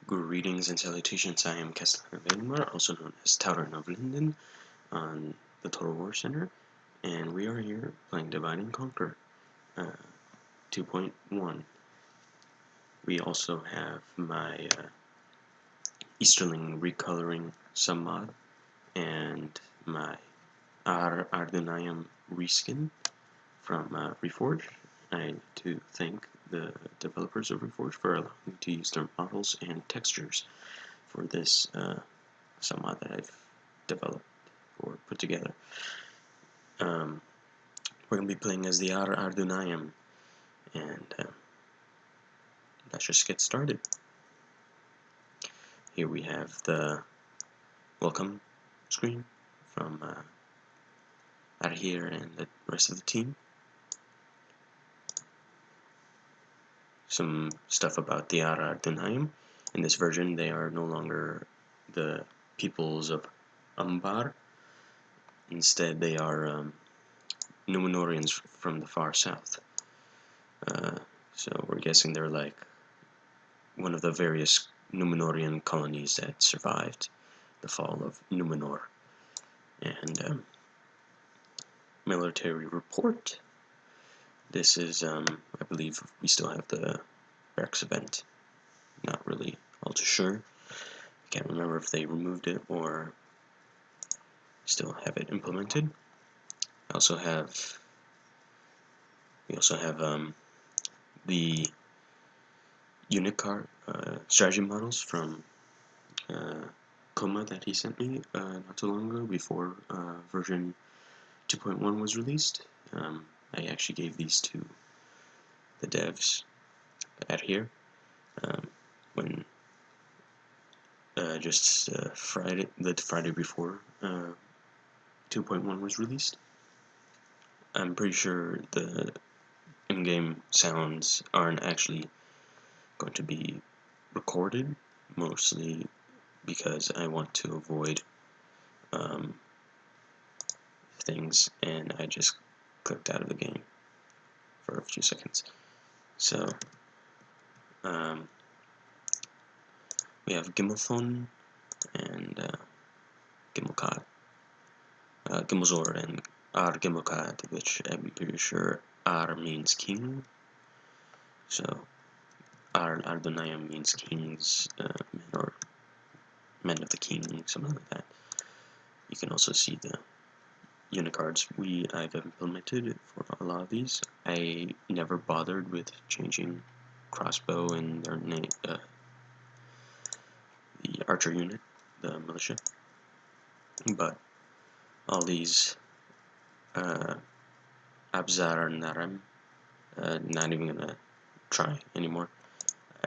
Greetings and salutations, I am Castellan of Numenor, also known as Tauren of Linden, on the Total War Center, and we are here playing Divide and Conquer 2.1. We also have my Easterling recoloring submod, and my Ar-Adunaim reskin from Reforged. I need to thank the developers of Reforged for allowing me to use their models and textures for this submod that I've developed or put together. We're going to be playing as the Ar-Adunaim, and let's just get started. Here we have the welcome screen from Ar-Here and the rest of the team. Some stuff about the Ar-Adunaim. In this version, they are no longer the peoples of Umbar. Instead, they are Numenorians from the far south. So we're guessing they're like one of the various Numenorian colonies that survived the fall of Numenor. And military report. This is, I believe we still have the Rex event. Not really all too sure. I can't remember if they removed it or still have it implemented. We also have the unit card strategy models from Coma that he sent me not too long ago, before version 2.1 was released. I actually gave these to the devs at here when the Friday before 2.1 was released. I'm pretty sure the in-game sounds aren't actually going to be recorded, mostly because I want to avoid things, and I just clicked out of the game for a few seconds. So we have Gimilkhad and Gimilkhad, Gimilzor and Ar-Gimilkhad, which I'm pretty sure Ar means king, so Ar-Adunaim means kings, men, or men of the king, something like that. You can also see the unit cards I've implemented for a lot of these. I never bothered with changing crossbow and their name, the archer unit, the militia, but all these Abzar-Naram, not even gonna try anymore.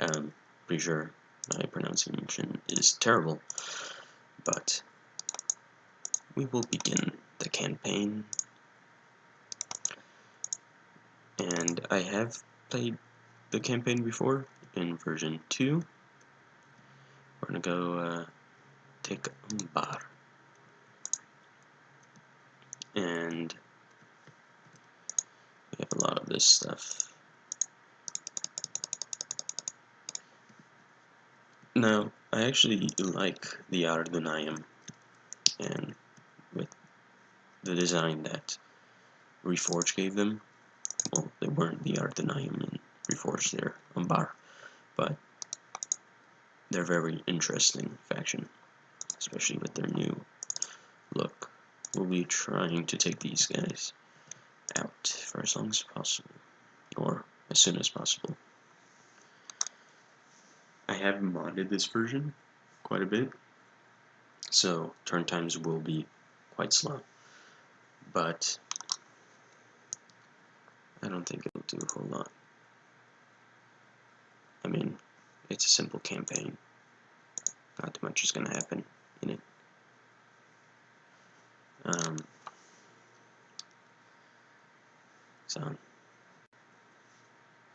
I'm pretty sure my pronunciation is terrible, but we will begin the campaign. And I have played the campaign before in version 2. We're gonna go take Umbar. And we have a lot of this stuff. Now, I actually like the Ar-Adunaim, and with the design that Reforged gave them, well, they weren't the Ar-Adunaim in Reforged, they're Umbar, but they're a very interesting faction, especially with their new look. We'll be trying to take these guys out for as long as possible, or as soon as possible. I have modded this version quite a bit, so turn times will be quite slow, but I don't think it'll do a whole lot. I mean, it's a simple campaign. Not too much is going to happen in it.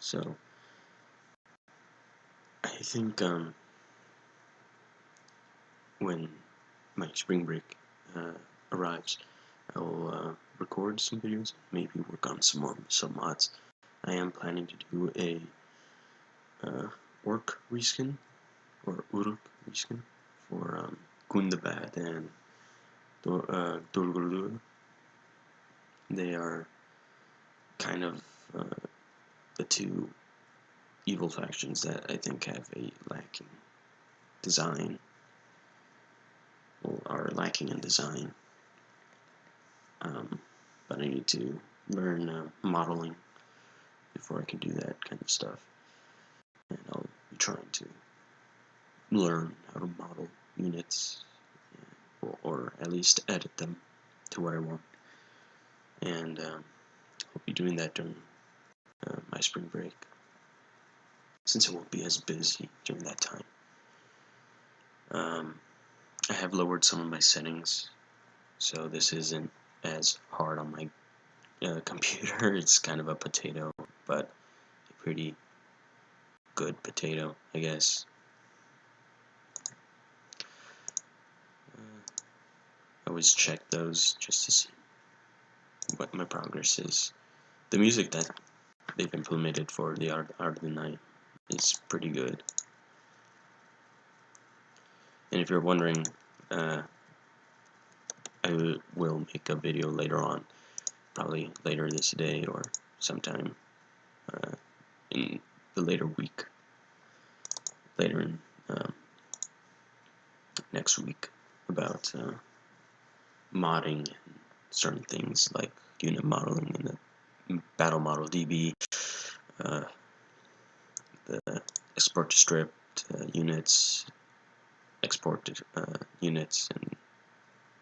So I think when my spring break arrives, I will record some videos, maybe work on some more mods. I am planning to do a orc reskin or Uruk for Gundabad and Durgulur. They are kind of the two evil factions that I think have a lacking design, or are lacking in design. But I need to learn modeling before I can do that kind of stuff. And I'll be trying to learn how to model units, or at least edit them to where I want. And I'll be doing that during my spring break, since it won't be as busy during that time. I have lowered some of my settings, so this isn't as hard on my computer. It's kind of a potato, but a pretty good potato, I guess. I always check those just to see what my progress is. The music that they've implemented for the Ar-Adunaim is pretty good. And if you're wondering, I will make a video later on, probably later this day or sometime in the later week, later in next week, about modding and certain things like unit modeling and the battle model DB, the export to script units, export to units, and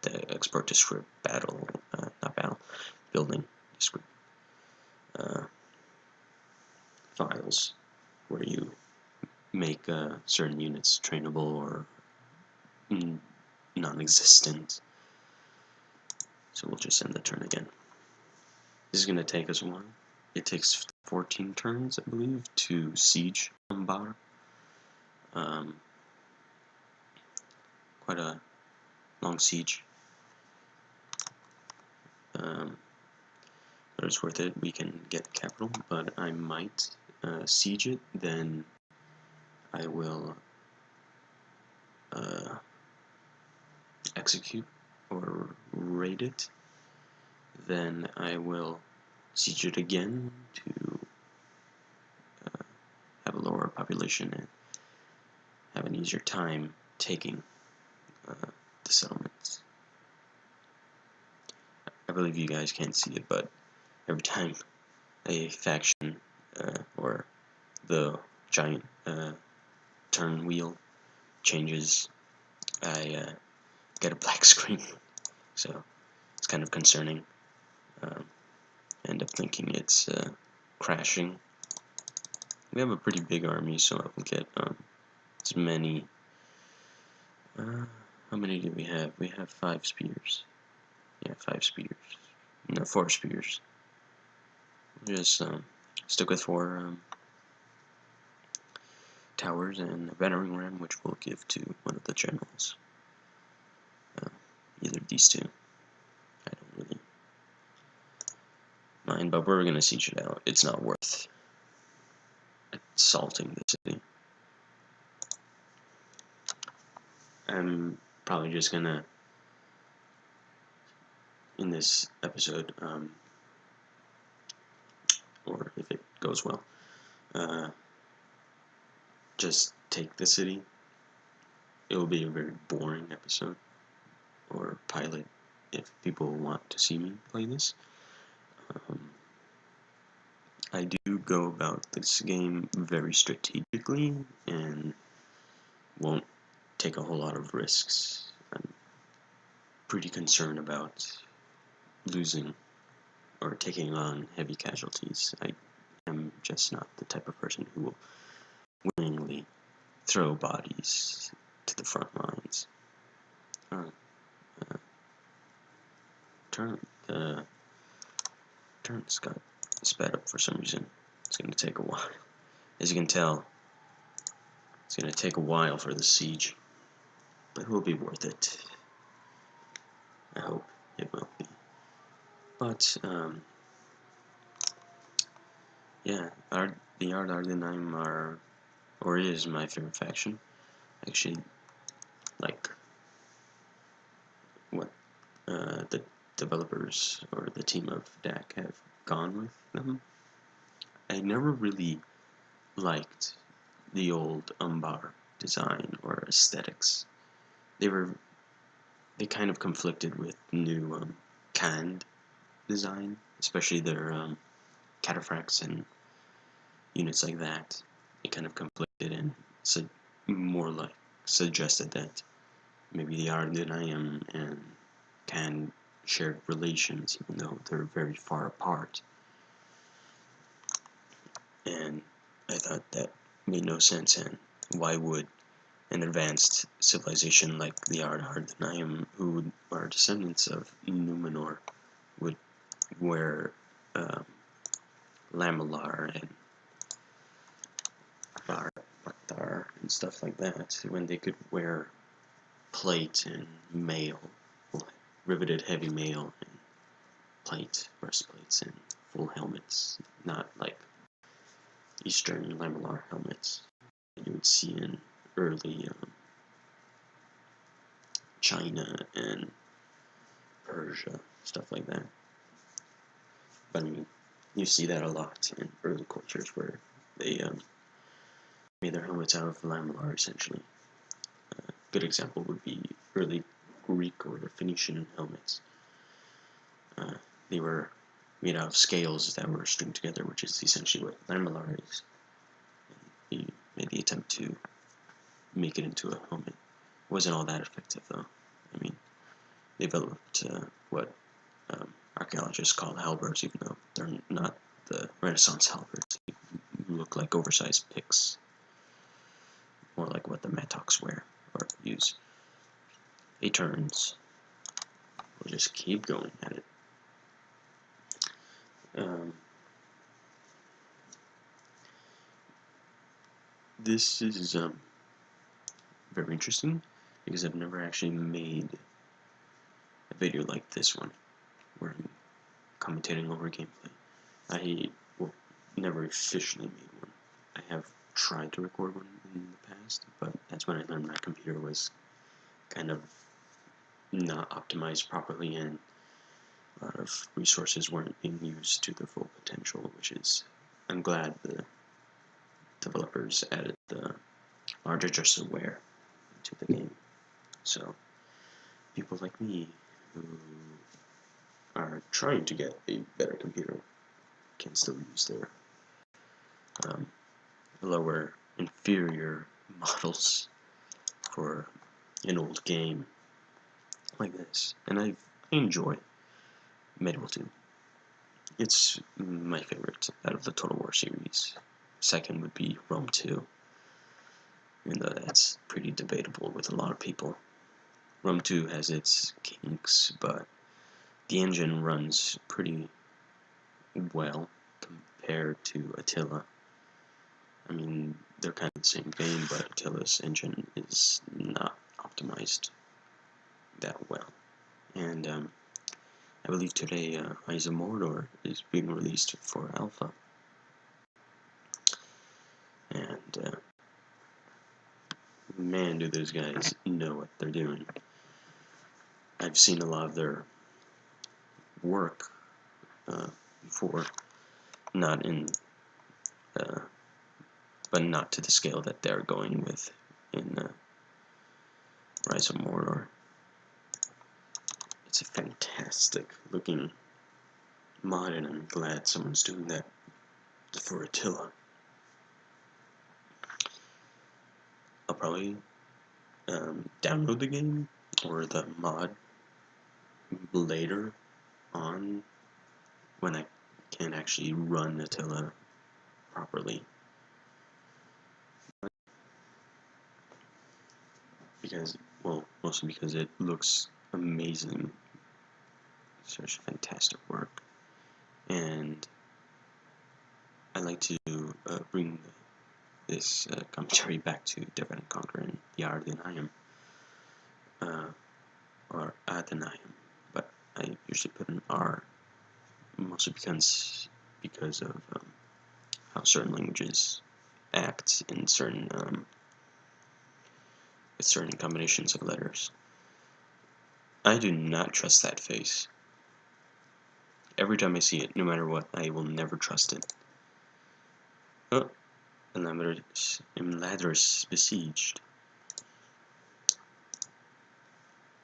the export to script battle, not battle, building script files where you make certain units trainable or non-existent. So we'll just end the turn again. This is going to take us a while. It takes 14 turns, I believe, to siege Bar. Quite a long siege. But it's worth it. We can get capital, but I might siege it, then I will execute or raid it, then I will siege it again to have a lower population and have an easier time taking the settlements. I believe you guys can't see it, but every time a faction or the giant turn wheel changes, I get a black screen, so it's kind of concerning. End up thinking it's crashing. We have a pretty big army, so I will get as many. How many do we have? We have 5 spears. Yeah, 5 spears. No, 4 spears. Just stick with 4 towers and a battering ram, which we'll give to one of the generals. Either of these two. I don't really mind, but we're gonna siege it out. It's not worth assaulting the city. I'm probably just gonna, in this episode, or if it goes well, just take the city. It will be a very boring episode, or pilot, if people want to see me play this. I do go about this game very strategically and won't take a whole lot of risks. I'm pretty concerned about losing or taking on heavy casualties. I am just not the type of person who will willingly throw bodies to the front lines. Turn's got sped up for some reason. It's going to take a while. As you can tell, it's going to take a while for the siege, but it will be worth it. I hope it will be. But, yeah, the Ar-Adunaim are, or is my favorite faction. actually like what the developers or the team of DAC have gone with them. I never really liked the old Umbar design or aesthetics. They kind of conflicted with new canned design, especially their cataphracts and units like that. It kind of conflicted and more like suggested that maybe the Ar-Adunaim and can share relations, even though they're very far apart. And I thought that made no sense, and why would an advanced civilization like the Ar-Adunaim, who are descendants of Numenor, would wear lamellar and Baktar and stuff like that, when they could wear plate and mail, riveted heavy mail and plate breastplates and full helmets, not like Eastern lamellar helmets that you would see in early China and Persia, stuff like that. But I mean, you see that a lot in early cultures where they made their helmets out of lamellar, essentially. A good example would be early Greek or Phoenician helmets. They were made out of scales that were stringed together, which is essentially what lamellar is. He made the attempt to make it into a helmet. It wasn't all that effective, though. I mean, they developed what archaeologists call halberds, even though they're not the Renaissance halberds. They look like oversized picks, more like what the Mattox wear or use. 8 turns. We'll just keep going at it. This is very interesting because I've never actually made a video like this one where I'm commentating over gameplay. I never officially made one. I have tried to record one in the past, but that's when I learned my computer was kind of not optimized properly and a lot of resources weren't being used to their full potential, which is, I'm glad the developers added the large adjusted wear to the game. So people like me who are trying to get a better computer can still use their lower, inferior models for an old game like this. And I enjoy Medieval 2. It's my favorite out of the Total War series. Second would be Rome 2, even though that's pretty debatable with a lot of people. Rome 2 has its kinks, but the engine runs pretty well compared to Attila. I mean, they're kind of the same game, but Attila's engine is not optimized that well. And I believe today Eyes of Mordor is being released for alpha. And man, do those guys know what they're doing. I've seen a lot of their work before, not in, but not to the scale that they're going with in Rise of Mordor. It's a fantastic looking mod, and I'm glad someone's doing that for Attila. I'll probably download the game or the mod later on when I can actually run Attila properly. Because, well, mostly because it looks amazing. Such fantastic work. And I like to bring this commentary back to Divide and Conquer and the Ar-Adunaim, or Adunaim, but I usually put an R, mostly because of how certain languages act in certain with certain combinations of letters. I do not trust that face. Every time I see it, no matter what, I will never trust it. Oh, Imladris besieged.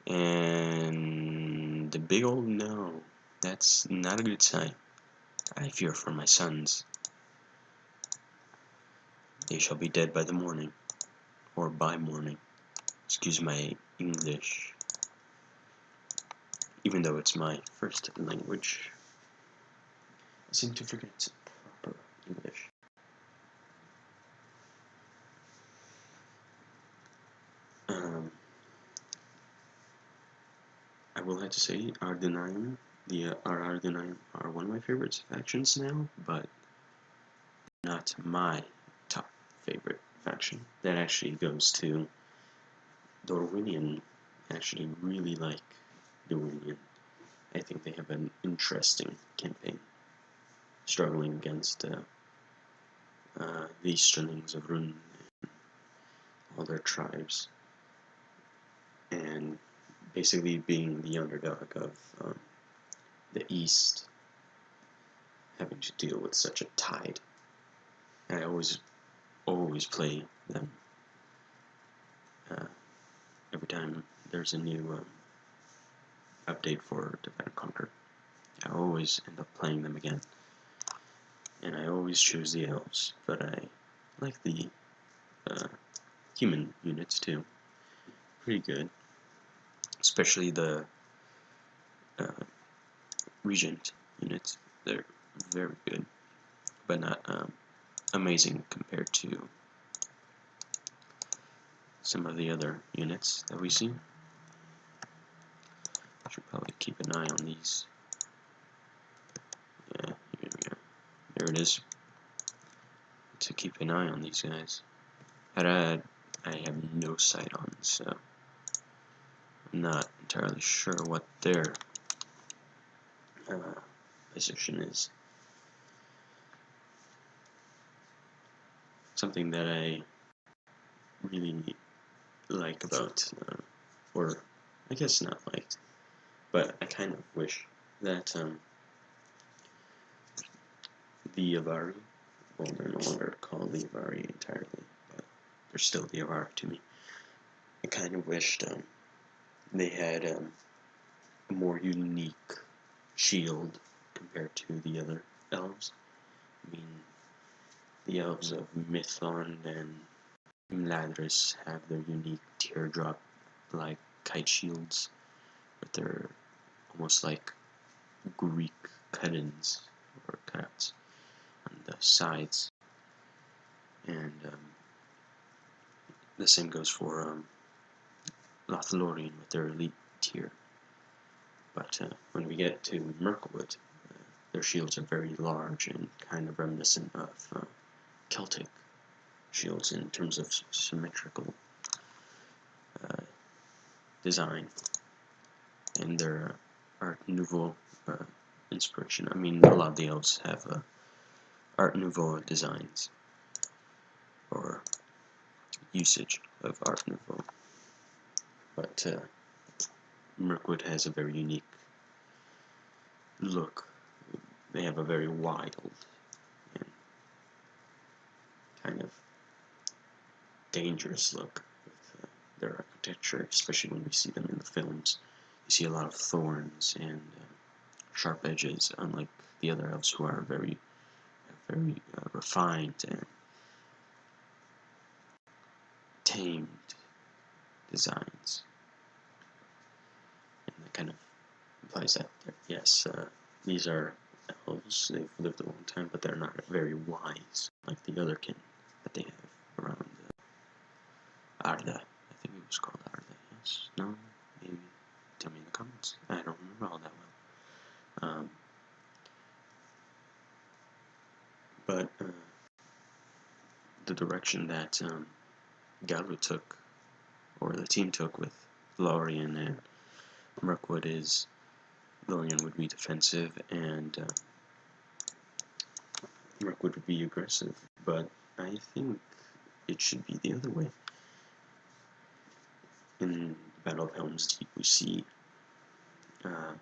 And the big old no. That's not a good sign. I fear for my sons. They shall be dead by the morning. Or by morning. Excuse my English. Even though it's my first language. I seem to forget proper English. I will have to say Ar-Adunaim, the Ar-Adunaim are one of my favorite factions now, but not my top favorite faction. That actually goes to Dorwinion. I actually really like Dorwinion. I think they have an interesting campaign, struggling against the Easterlings of Rune and all their tribes, and basically being the underdog of the East, having to deal with such a tide. I always play them every time there's a new update for Divide and Conquer. I always end up playing them again, and I always choose the elves, but I like the human units too. Pretty good, especially the regent units. They're very good, but not amazing compared to some of the other units that we see. I should probably keep an eye on these. Yeah, here we go. There it is. To keep an eye on these guys. Harad, I have no sight on, so I'm not entirely sure what their position is. Something that I really like about, or I guess not liked, but I kind of wish that the Avari, well, they're no longer called the Avari entirely, but they're still the Avari to me. I kind of wished they had a more unique shield compared to the other elves. I mean, the elves of Mython and Imladris have their unique teardrop-like kite shields, but they're almost like Greek cut-ins or cutouts on the sides, and the same goes for Lothlorien with their elite tier. But when we get to Mirkwood, their shields are very large and kind of reminiscent of Celtic shields in terms of symmetrical design and their Art Nouveau inspiration. I mean, a lot of the elves have Art Nouveau designs or usage of Art Nouveau, but Mirkwood has a very unique look. They have a very wild and kind of dangerous look with their architecture, especially when we see them in the films. You see a lot of thorns and sharp edges, unlike the other elves who are very refined and tamed designs. And that kind of implies that, yes, these are elves, they've lived a long time, but they're not very wise, like the other kin that they have around Arda. I think it was called Arda, yes? No? Maybe? Tell me in the comments. I don't remember all that well. But the direction that Galu took, or the team took with Lorien and Mirkwood is Lorien would be defensive and Mirkwood would be aggressive, but I think it should be the other way. Battle of Helm's Deep, we see the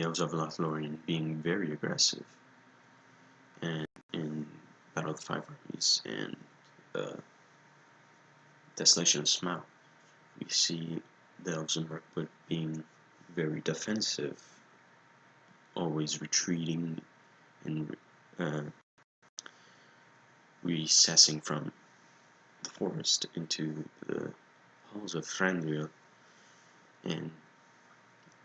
Elves of Lothlorien being very aggressive, and in Battle of the Five Armies and Desolation of Smaug, we see the Elves of Mirkwood being very defensive, always retreating and recessing from the forest into the halls of Thranduil, and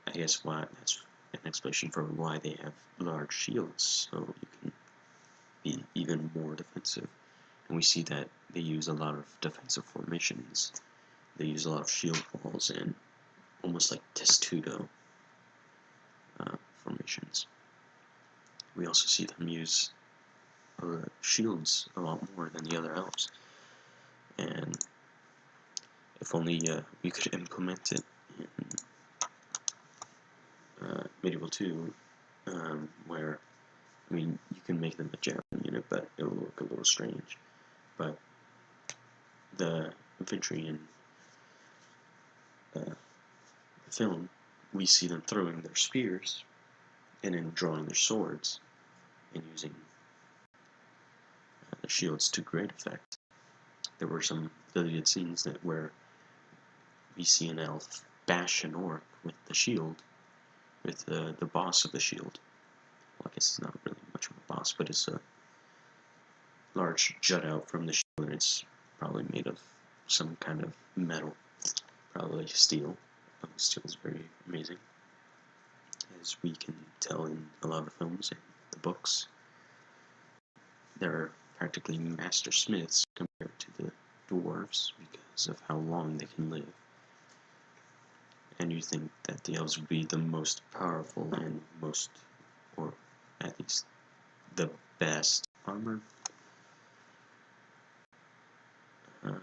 I guess why that's an explanation for why they have large shields, so you can be even more defensive. And we see that they use a lot of defensive formations. They use a lot of shield walls and almost like testudo formations. We also see them use shields a lot more than the other elves. And if only we could implement it in Medieval 2, where, I mean, you can make them a javelin unit, but it'll look a little strange. But the infantry in the film, we see them throwing their spears and then drawing their swords and using the shields to great effect. There were some deleted scenes where we see an elf bash an orc with the shield, with the boss of the shield. Well, I guess it's not really much of a boss, but it's a large jut out from the shield, and it's probably made of some kind of metal, probably steel. Steel is very amazing, as we can tell in a lot of films and the books. They're practically master smiths compared to the dwarves because of how long they can live. And you think that the elves would be the most powerful and most, or at least the best armored. If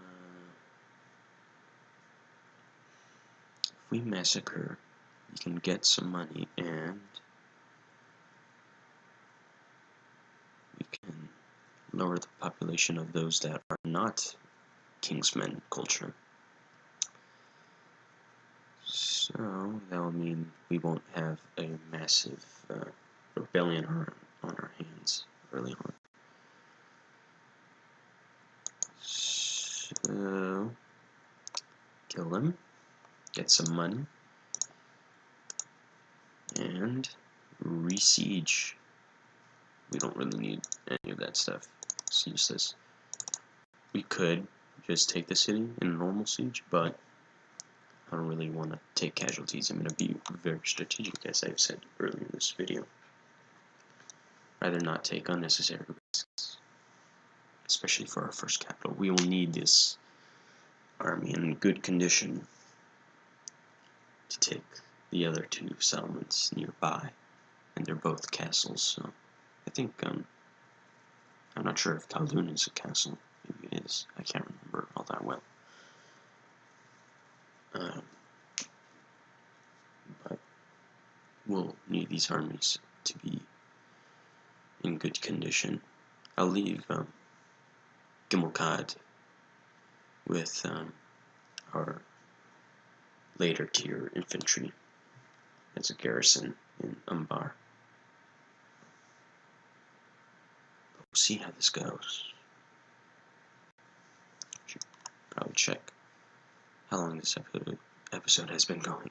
we massacre, we can get some money, and we can lower the population of those that are not Kingsmen culture. So that will mean we won't have a massive rebellion on our hands early on. So kill them, get some money, and re-siege. We don't really need any of that stuff. It's useless. We could just take the city in a normal siege, but I don't really want to take casualties. I'm going to be very strategic, as I've said earlier in this video. Rather not take unnecessary risks, especially for our first capital. We will need this army in good condition to take the other two settlements nearby, and they're both castles, so I think, I'm not sure if Kaldun is a castle. Maybe it is. I can't remember all that well. But we'll need these armies to be in good condition. I'll leave Gimilkhad with our later tier infantry as a garrison in Umbar. But we'll see how this goes. Should probably check how long this episode has been going.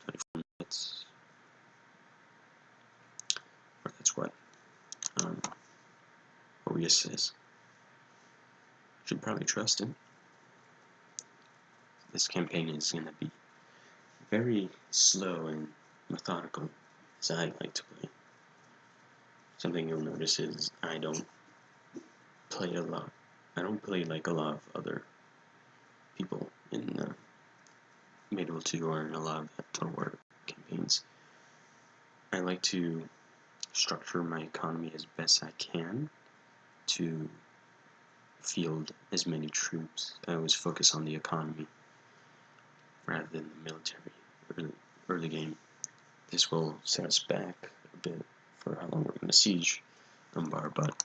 24 minutes. Or that's what Orius says. Should probably trust him. This campaign is going to be very slow and methodical, as I like to play. Something you'll notice is I don't play a lot. I don't play like a lot of other people in Medieval 2 or in a lot of Total War campaigns. I like to structure my economy as best I can to field as many troops. I always focus on the economy rather than the military early game. This will set us back a bit for how long we're going to siege Umbar, but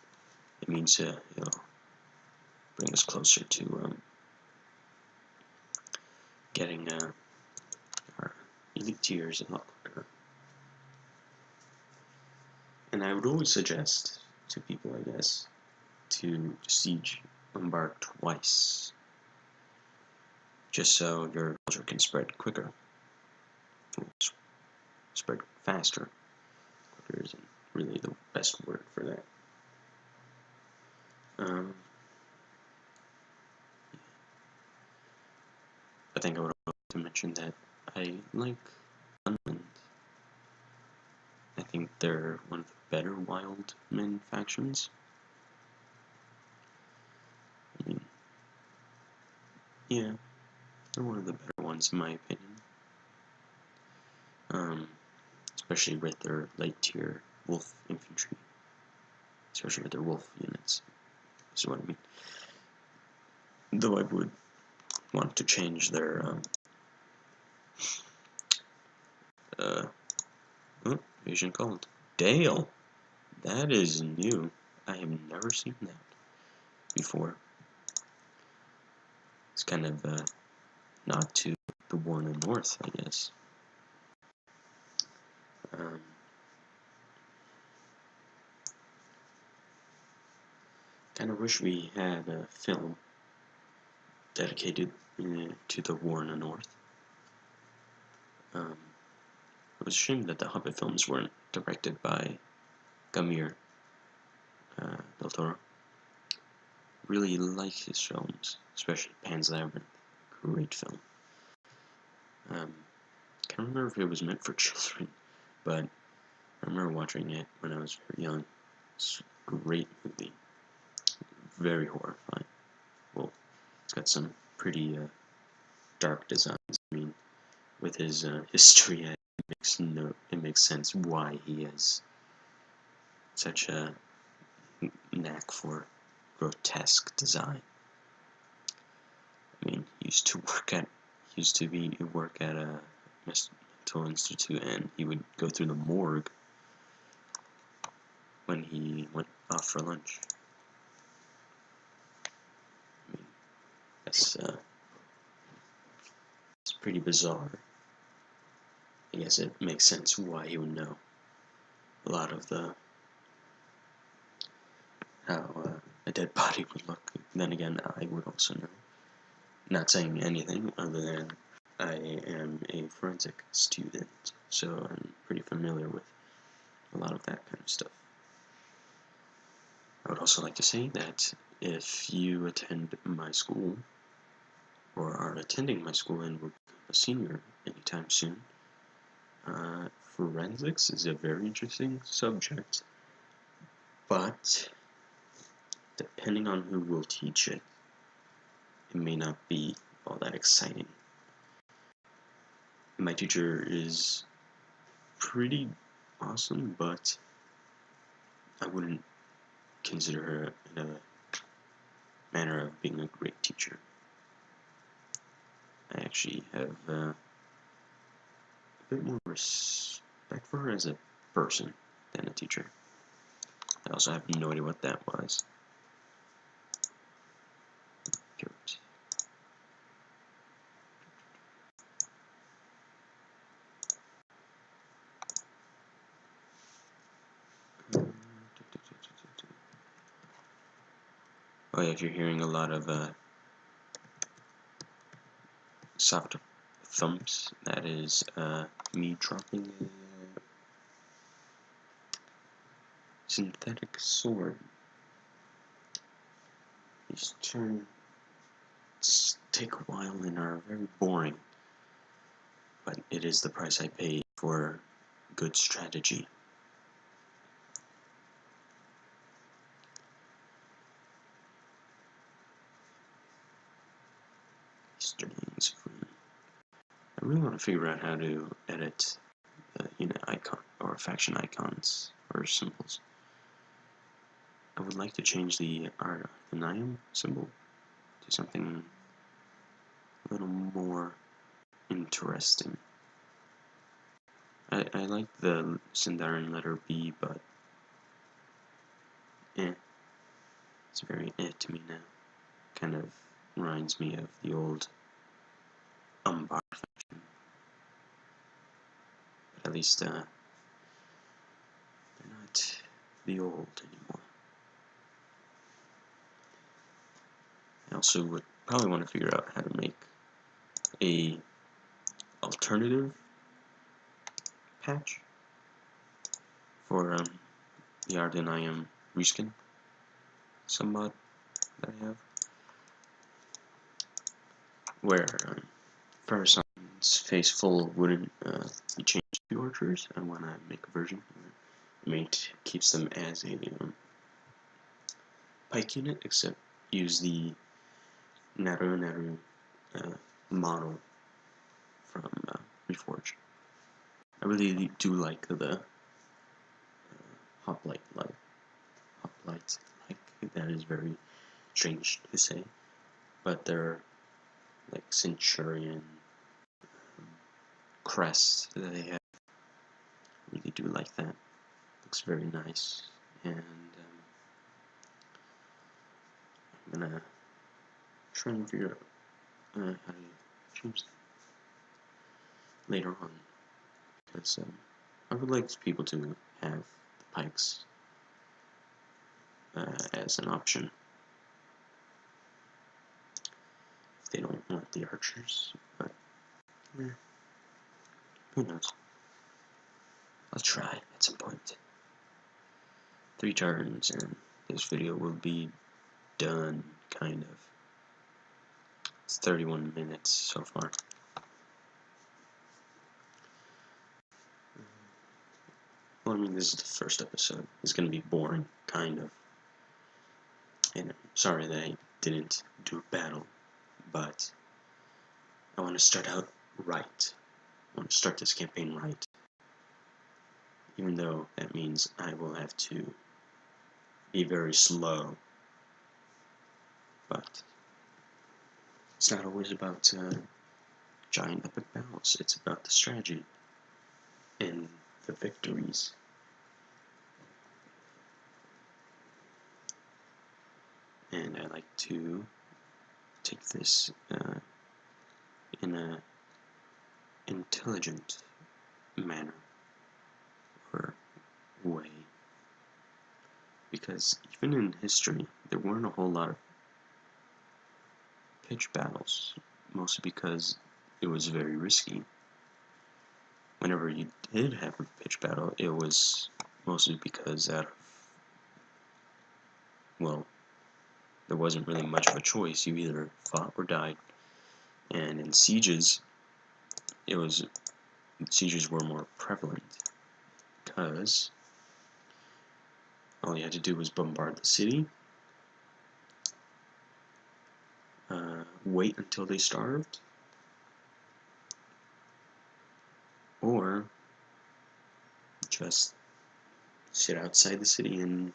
it means it'll bring us closer to getting our elite tiers a lot quicker. And I would always suggest to people, I guess, to siege Umbar twice, just so your culture can spread quicker, spread faster. Quicker isn't really the best word for that. I think I would like to mention that I like Unland. I think they're one of the better Wildmen factions. I mean, yeah, they're one of the better ones in my opinion. Especially with their late tier wolf infantry. Especially with their wolf units. Is what I mean. Though I would want to change their Asian called Dale. That is new. I have never seen that before. It's kind of nod to the war in the north, I guess. Kind of wish we had a film dedicated to the war in the north. It was a shame that the Hobbit films weren't directed by Gamir del Toro. Really like his films, especially Pan's Labyrinth. Great film. Can't remember if it was meant for children, but I remember watching it when I was very young. It's a great movie. Very horrifying. Well, it's got some pretty dark designs. I mean, with his history, it makes sense why he has such a knack for grotesque design. I mean, he used to work at a mental institute, and he would go through the morgue when he went off for lunch. I mean, it's pretty bizarre. I guess it makes sense why he would know a lot of how a dead body would look. Then again, I would also know. Not saying anything other than I am a forensic student, so I'm pretty familiar with a lot of that kind of stuff. I would also like to say that if you attend my school, or are attending my school and will become a senior anytime soon, forensics is a very interesting subject, but depending on who will teach it, it may not be all that exciting. My teacher is pretty awesome, but I wouldn't consider her in a manner of being a great teacher. I actually have a bit more respect for her as a person than a teacher. I also have no idea what that was. Oh yeah, if you're hearing a lot of soft thumps, that is me dropping a synthetic sword. These turns take a while and are very boring, but it is the price I pay for good strategy. I really want to figure out how to edit unit icon or faction icons or symbols. I would like to change the Ar-Adunaim symbol to something a little more interesting. I like the Sindarin letter B, but eh. It's very eh to me now. Kind of reminds me of the old Umbar faction. But at least, they're not the old anymore. I also would probably want to figure out how to make a alternative patch for the Ar-Adunaim reskin mod that I have, where Farazan's face full wouldn't be changed to archers. I want to make a version where mate keeps them as a pike unit, except use the Naru model from Reforge. I really do like the hoplite like. That is very strange to say, but they're like Centurion crest that they have. I really do like that. Looks very nice, and I'm gonna try and figure out how to change that later on, because I would like people to have the pikes as an option if they don't want the archers, but yeah, who knows. I'll try at some point. 3 turns and this video will be done, kind of. It's 31 minutes so far. Well, I mean, this is the first episode. It's gonna be boring, kind of. And I'm sorry that I didn't do a battle, but I want to start out right. I want to start this campaign right. Even though that means I will have to be very slow. But it's not always about giant epic battles. It's about the strategy and the victories. And I like to take this in a intelligent manner or way, because even in history there weren't a whole lot of pitch battles, mostly because it was very risky. Whenever you did have a pitch battle, it was mostly because well, there wasn't really much of a choice. You either fought or died. And in sieges, sieges were more prevalent, because all you had to do was bombard the city, wait until they starved, or just sit outside the city and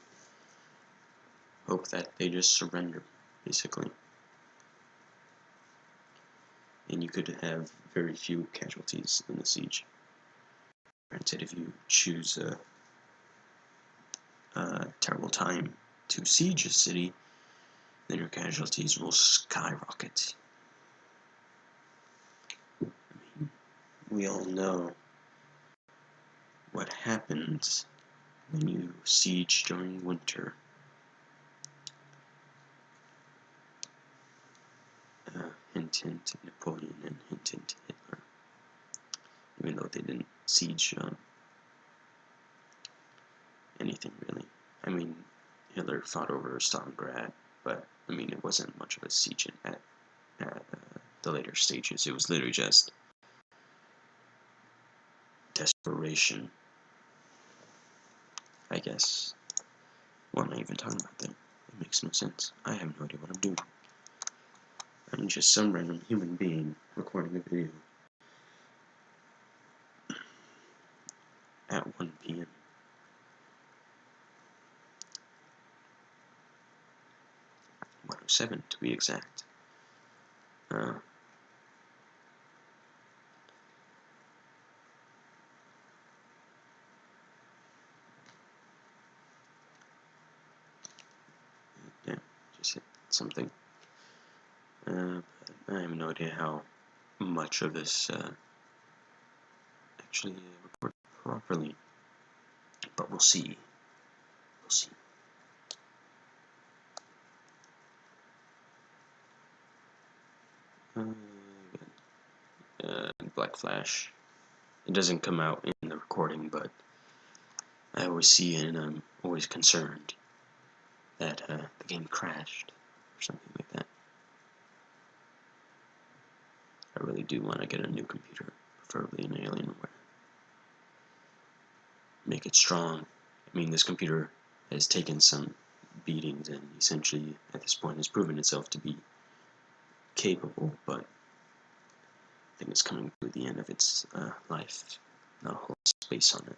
hope that they just surrender, basically. And you could have very few casualties in the siege. Granted, if you choose a terrible time to siege a city, then your casualties will skyrocket. I mean, we all know what happens when you siege during winter. Hint, hint, Napoleon, and hint, hint, Hitler. Even though they didn't siege anything, really. I mean, Hitler fought over Stalingrad, but, I mean, it wasn't much of a siege at the later stages. It was literally just desperation, I guess. What am I even talking about then? It makes no sense. I have no idea what I'm doing. I'm just some random human being recording a video at 1 p.m. .07 to be exact. something. But I have no idea how much of this actually record properly. But we'll see. We'll see. Black flash. It doesn't come out in the recording, but I always see it, and I'm always concerned that the game crashed or something like that. I really do want to get a new computer, preferably an Alienware. Make it strong. I mean, this computer has taken some beatings and essentially at this point has proven itself to be capable, but I think it's coming to the end of its life. Not a whole space on it.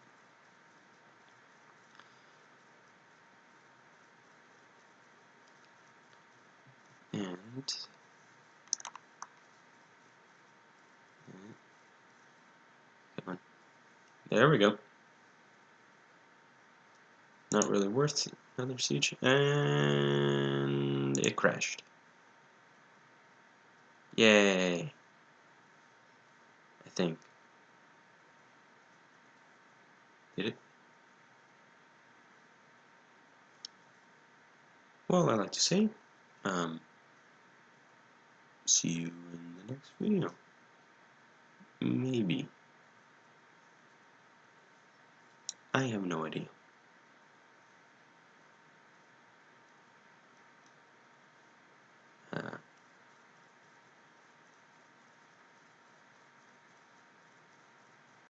And come on. There we go. Not really worth another siege, and it crashed. Yay! I think. Did it? Well, I like to say, see you in the next video. Maybe. I have no idea.